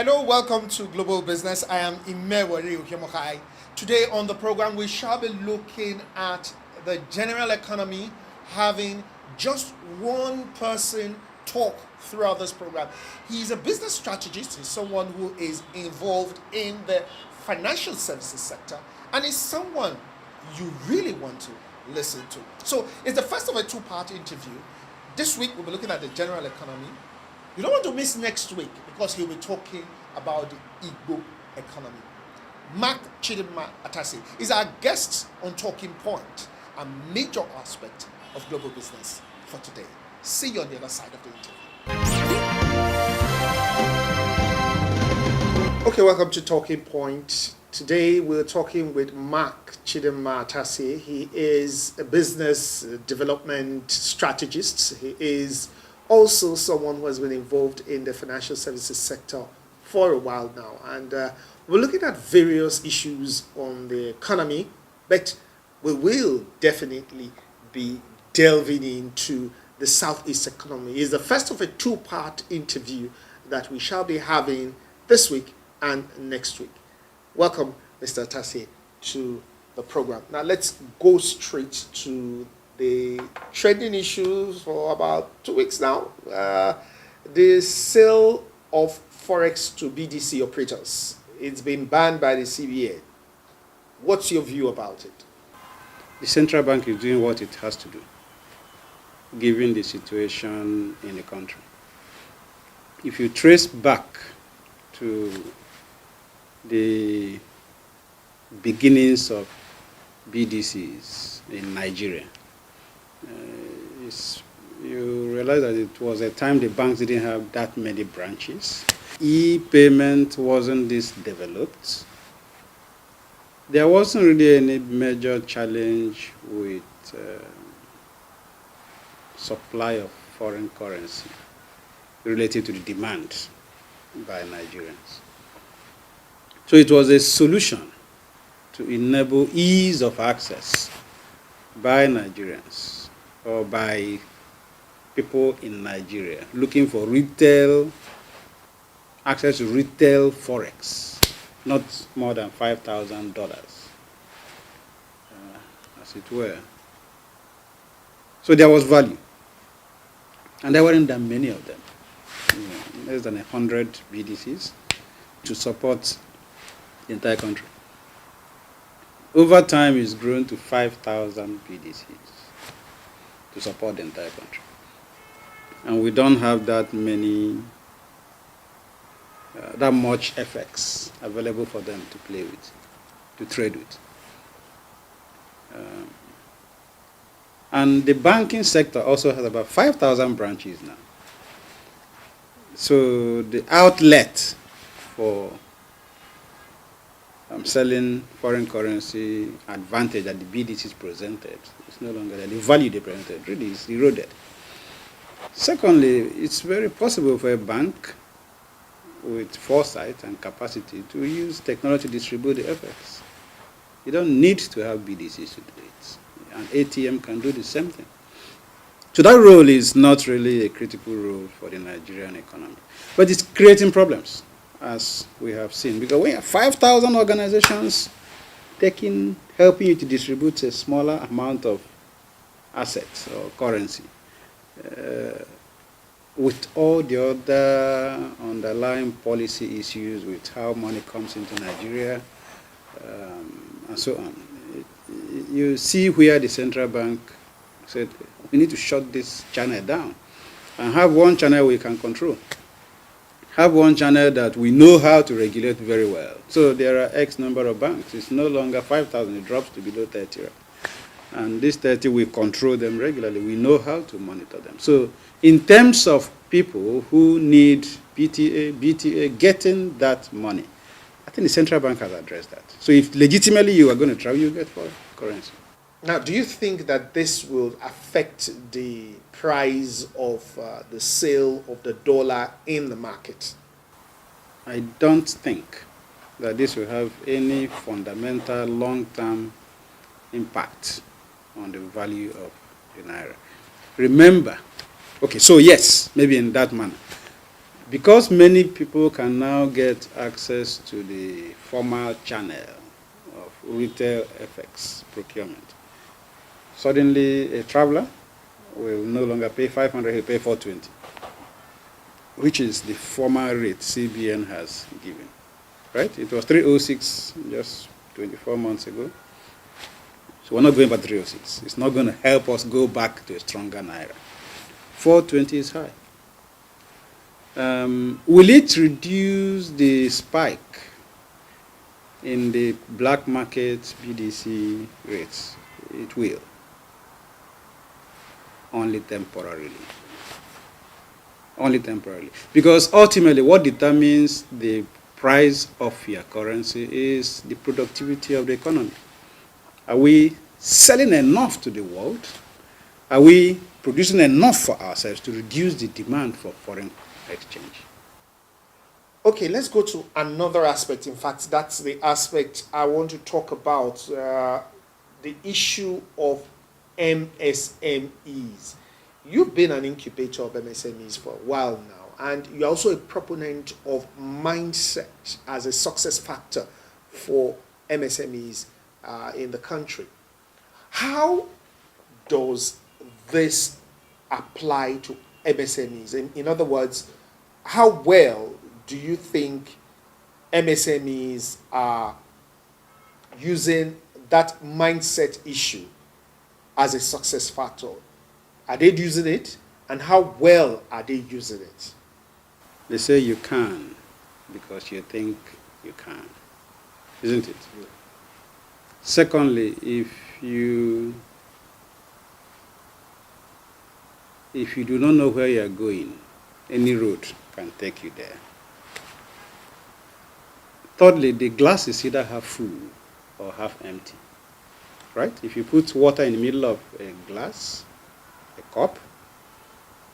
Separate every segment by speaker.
Speaker 1: Hello, welcome to Global Business. I am Imewari Ukemokai. Today on the program, we shall be looking at the general economy, having just one person talk throughout this program. He's a business strategist, he's someone who is involved in the financial services sector, and is someone you really want to listen to. So it's the first of a two-part interview. This week, we'll be looking at the general economy. You don't want to miss next week because he'll be talking about the Igbo economy. Mac Atasie is our guest on Talking Point, a major aspect of global business for today. See you on the other side of the interview. Okay, welcome to Talking Point. Today we're talking with Mac Atasie. He is a business development strategist. He is also someone who has been involved in the financial services sector for a while now. And we're looking at various issues on the economy, but we will definitely be delving into the Southeast economy. It's the first of a two-part interview that we shall be having this week and next week. Welcome, Mr. Atasie, to the program. Now let's go straight to the trending issues for about 2 weeks now. The sale of Forex to BDC operators. It's been banned by the CBA. What's your view about it?
Speaker 2: The central bank is doing what it has to do, given the situation in the country. If you trace back to the beginnings of BDCs in Nigeria, you realize that it was a time the banks didn't have that many branches. E-payment wasn't this developed. There wasn't really any major challenge with supply of foreign currency related to the demand by Nigerians. So it was a solution to enable ease of access by Nigerians or by people in Nigeria looking for access to retail Forex, not more than $5,000, as it were. So there was value. And there weren't that many of them. Less than 100 BDCs to support the entire country. Over time, it's grown to 5,000 BDCs to support the entire country. And we don't have that much FX available for them to play with, to trade with. And the banking sector also has about 5,000 branches now. So the outlet for selling foreign currency advantage that the BDCs presented is no longer there. The value they presented really is eroded. Secondly, it's very possible for a bank with foresight and capacity to use technology to distribute the FX. You don't need to have BDCs to do it. An ATM can do the same thing. So that role is not really a critical role for the Nigerian economy. But it's creating problems, as we have seen. Because we have 5,000 organizations helping you to distribute a smaller amount of assets or currency. With all the other underlying policy issues with how money comes into Nigeria and so on. You see where the central bank said, we need to shut this channel down and have one channel we can control. Have one channel that we know how to regulate very well. So there are X number of banks. It's no longer 5,000, it drops to below 30. And this 30, we control them regularly. We know how to monitor them. So in terms of people who need BTA, getting that money, I think the central bank has addressed that. So if legitimately you are going to travel, you get foreign currency.
Speaker 1: Now, do you think that this will affect the price of the sale of the dollar in the market?
Speaker 2: I don't think that this will have any fundamental long-term impact on the value of the naira. Remember, okay, so yes, maybe in that manner. Because many people can now get access to the formal channel of retail FX procurement, suddenly a traveler will no longer pay 500, he'll pay 420, which is the formal rate CBN has given, right? It was 306 just 24 months ago. So we're not going back to 306. It's not going to help us go back to a stronger Naira. 420 is high. Will it reduce the spike in the black market BDC rates? It will. Only temporarily. Only temporarily. Because ultimately what determines the price of your currency is the productivity of the economy. Are we selling enough to the world? Are we producing enough for ourselves to reduce the demand for foreign exchange?
Speaker 1: Okay, let's go to another aspect. In fact, that's the aspect I want to talk about, the issue of MSMEs. You've been an incubator of MSMEs for a while now, and you're also a proponent of mindset as a success factor for MSMEs in the country. How does this apply to MSMEs? In other words, how well do you think MSMEs are using that mindset issue as a success factor? Are they using it? And how well are they using it?
Speaker 2: They say you can because you think you can, isn't it? Yeah. Secondly, if you do not know where you are going, any road can take you there. Thirdly, the glass is either half full or half empty, right? If you put water in the middle of a glass, a cup,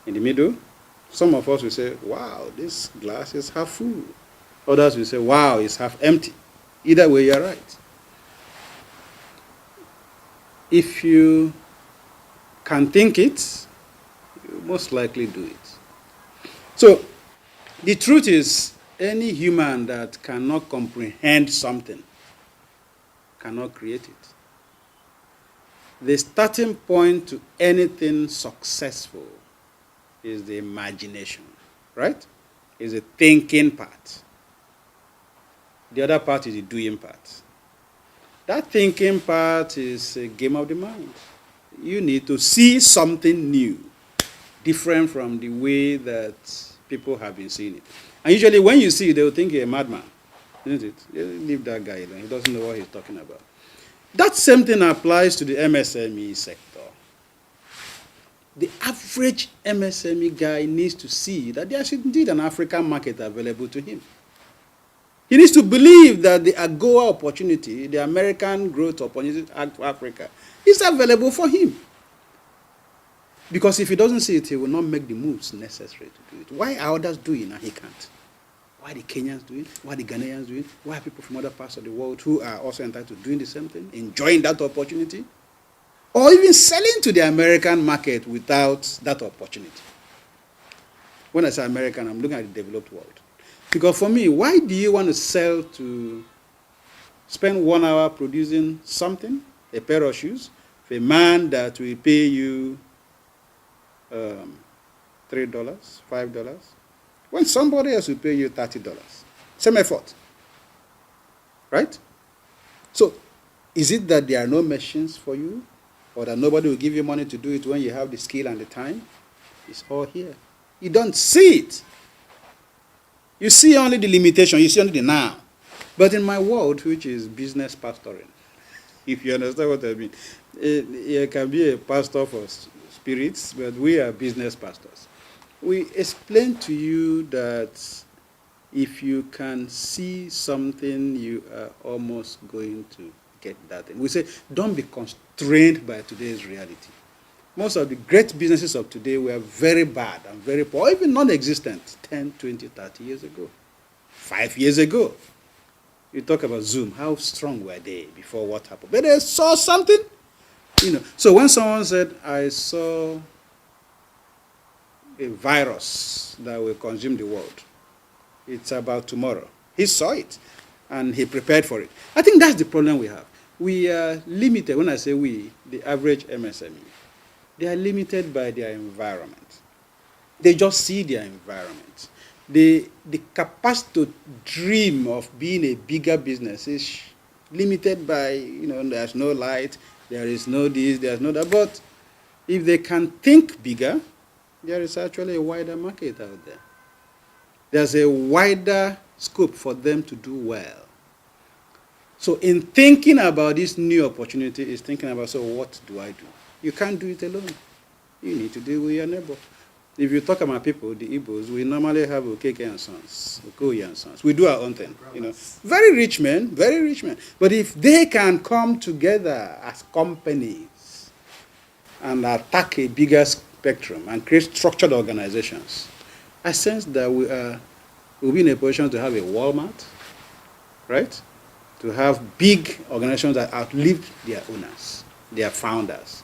Speaker 2: in the middle, some of us will say, wow, this glass is half full. Others will say, wow, it's half empty. Either way, you're right. If you can think it, you most likely do it. So, the truth is, any human that cannot comprehend something cannot create it. The starting point to anything successful is the imagination, right? Is the thinking part. The other part is the doing part. That thinking part is a game of the mind. You need to see something new, different from the way that people have been seeing it. And usually when you see it, they will think you're a madman, isn't it? Leave that guy alone. He doesn't know what he's talking about. That same thing applies to the MSME sector. The average MSME guy needs to see that there is indeed an African market available to him. He needs to believe that the AGOA opportunity, the American Growth Opportunity Act for Africa, is available for him. Because if he doesn't see it, he will not make the moves necessary to do it. Why are others doing and he can't? Why are the Kenyans doing? Why are the Ghanaians doing? Why are people from other parts of the world who are also entitled to doing the same thing, enjoying that opportunity? Or even selling to the American market without that opportunity? When I say American, I'm looking at the developed world. Because for me, why do you want to spend 1 hour producing something, a pair of shoes, for a man that will pay you $3, $5, when somebody else will pay you $30? Same effort, right? So, is it that there are no machines for you, or that nobody will give you money to do it when you have the skill and the time? It's all here. You don't see it. You see only the limitation, you see only the now. But in my world, which is business pastoring, if you understand what I mean, you can be a pastor for spirits, but we are business pastors. We explain to you that if you can see something, you are almost going to get that thing. We say, don't be constrained by today's reality. Most of the great businesses of today were very bad and very poor, even non-existent 10, 20, 30 years ago. 5 years ago. You talk about Zoom, how strong were they before what happened? But they saw something. So when someone said, I saw a virus that will consume the world. It's about tomorrow. He saw it, and he prepared for it. I think that's the problem we have. We are limited. When I say we, the average MSME, they are limited by their environment. They just see their environment. The capacity to dream of being a bigger business is limited by, there's no light, there is no this, there's no that. But if they can think bigger, there is actually a wider market out there. There's a wider scope for them to do well. So in thinking about this new opportunity is thinking about, so what do I do? You can't do it alone. You need to deal with your neighbor. If you talk about people, the Igbos, we normally have Okeke and Sons, Okoye and Sons. We do our own thing, Very rich men, very rich men. But if they can come together as companies and attack a bigger spectrum and create structured organizations, I sense that we'll be in a position to have a Walmart, right? To have big organizations that outlived their owners, their founders.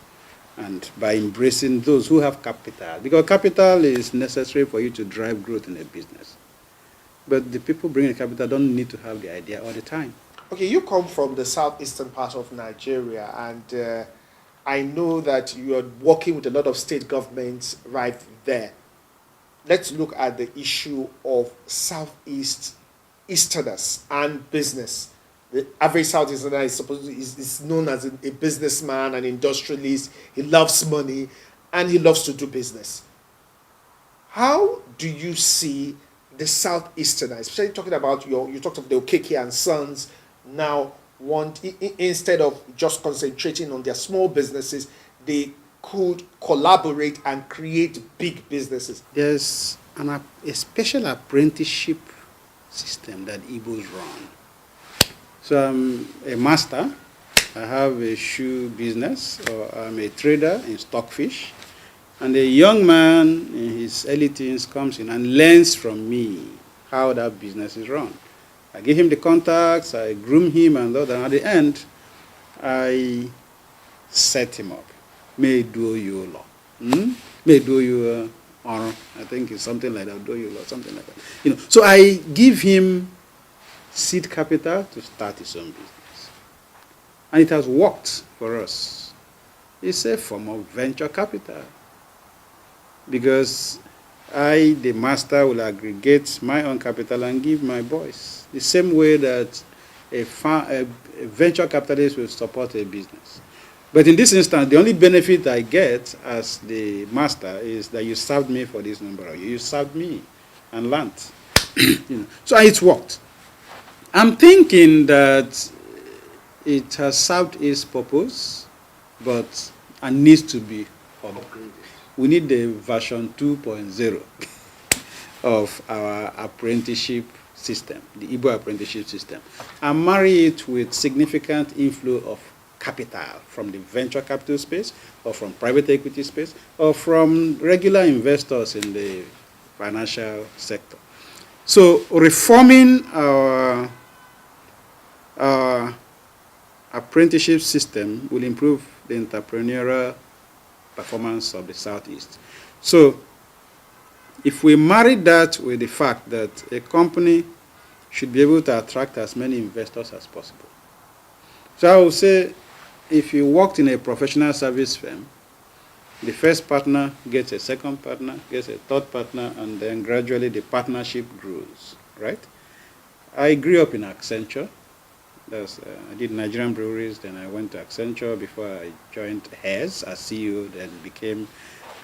Speaker 2: And by embracing those who have capital, because capital is necessary for you to drive growth in a business. But the people bringing capital don't need to have the idea all the time.
Speaker 1: Okay, you come from the southeastern part of Nigeria, and I know that you are working with a lot of state governments right there. Let's look at the issue of Easterners and business. The average Southeasterner is known as a businessman, an industrialist. He loves money, and he loves to do business. How do you see the Southeasterner, especially talking about you talked of the Okeke and Sons, now instead of just concentrating on their small businesses, they could collaborate and create big businesses?
Speaker 2: There's a special apprenticeship system that Igbos run. So I'm a master. I have a shoe business, or I'm a trader in stockfish. And a young man in his early teens comes in and learns from me how that business is run. I give him the contacts, I groom him, and at the end, I set him up. May do you law. May do you honor. I think it's something like that. Do you law, something like that. So I give him seed capital to start his own business. And it has worked for us. It's a form of venture capital. Because I, the master, will aggregate my own capital and give my boys. The same way that a venture capitalist will support a business. But in this instance, the only benefit I get as the master is that you served me for this number of years. You served me and learned. So it's worked. I'm thinking that it has served its purpose, but it needs to be upgraded. We need the version 2.0 of our apprenticeship system, the Igbo apprenticeship system, and marry it with significant inflow of capital from the venture capital space, or from private equity space, or from regular investors in the financial sector. So reforming our apprenticeship system will improve the entrepreneurial performance of the Southeast. So if we marry that with the fact that a company should be able to attract as many investors as possible. So I would say, if you worked in a professional service firm, the first partner gets a second partner, gets a third partner, and then gradually the partnership grows, right? I grew up in Accenture. I did Nigerian breweries, then I went to Accenture before I joined Hairs as CEO, then became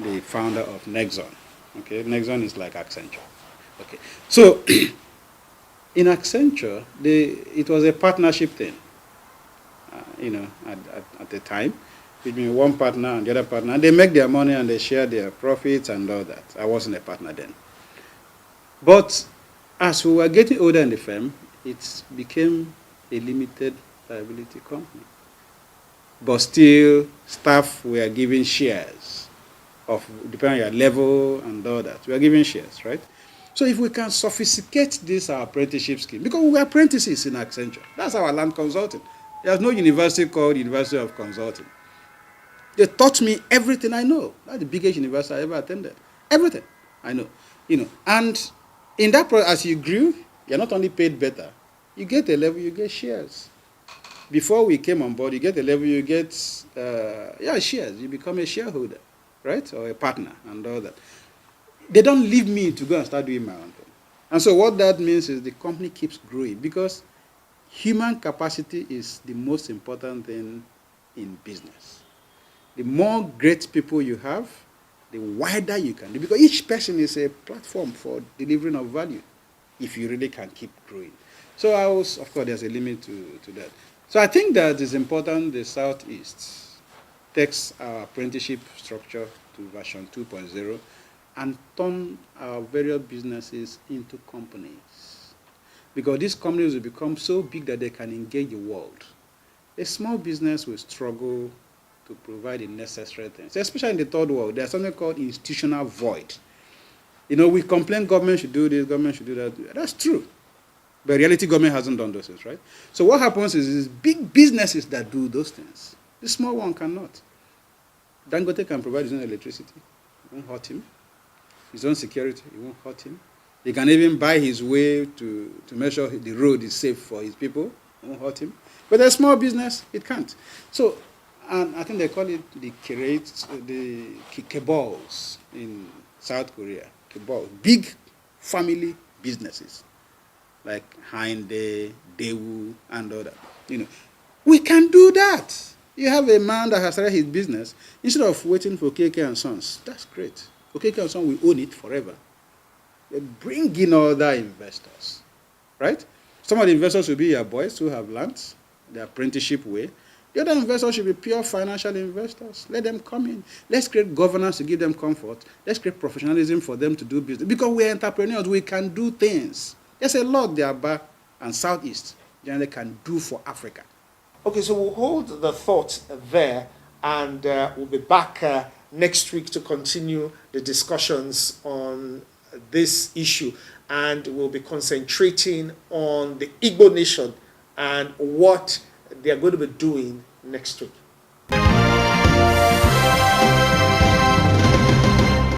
Speaker 2: the founder of Nexon. Okay, Nexon is like Accenture. Okay, so in Accenture, it was a partnership thing. At the time, between one partner and the other partner, and they make their money and they share their profits and all that. I wasn't a partner then. But as we were getting older in the firm, it became a limited liability company. But still, staff were given shares depending on your level and all that. We are giving shares, right? So if we can sophisticate this our apprenticeship scheme, because we were apprentices in Accenture. That's our land consulting. There's no university called University of Consulting. They taught me everything I know. That's the biggest university I ever attended. Everything. I know. And in that process, as you grew, you're not only paid better, you get a level, you get shares. Before we came on board, you get a level, you get shares. You become a shareholder, right? Or a partner and all that. They don't leave me to go and start doing my own thing. And so what that means is the company keeps growing because human capacity is the most important thing in business. The more great people you have, the wider you can do. Because each person is a platform for delivering of value if you really can keep growing. So of course, there's a limit to that. So I think that it's important the Southeast takes our apprenticeship structure to version 2.0 and turn our various businesses into companies. Because these companies will become so big that they can engage the world. A small business will struggle to provide the necessary things, especially in the third world. There's something called institutional void. We complain government should do this, government should do that. That's true. But in reality, government hasn't done those things, right? So what happens is big businesses that do those things. The small one cannot. Dangote can provide his own electricity. It won't hurt him. His own security, it won't hurt him. He can even buy his way to make sure the road is safe for his people. It won't hurt him. But a small business, it can't. So, and I think they call it the kebals in South Korea. Kebal, big family businesses like Hyundai, Daewoo, and all that. We can do that. You have a man that has started his business instead of waiting for KK and Sons. That's great. KK and Sons will own it forever. They bring in other investors, right? Some of the investors will be your boys who have learned the apprenticeship way. The other investors should be pure financial investors. Let them come in. Let's create governance to give them comfort. Let's create professionalism for them to do business. Because we're entrepreneurs, we can do things. There's a lot the Aba and Southeast generally can do for Africa.
Speaker 1: Okay, so we'll hold the thought there, and we'll be back next week to continue the discussions on this issue, and we'll be concentrating on the Igbo nation and what they are going to be doing next week.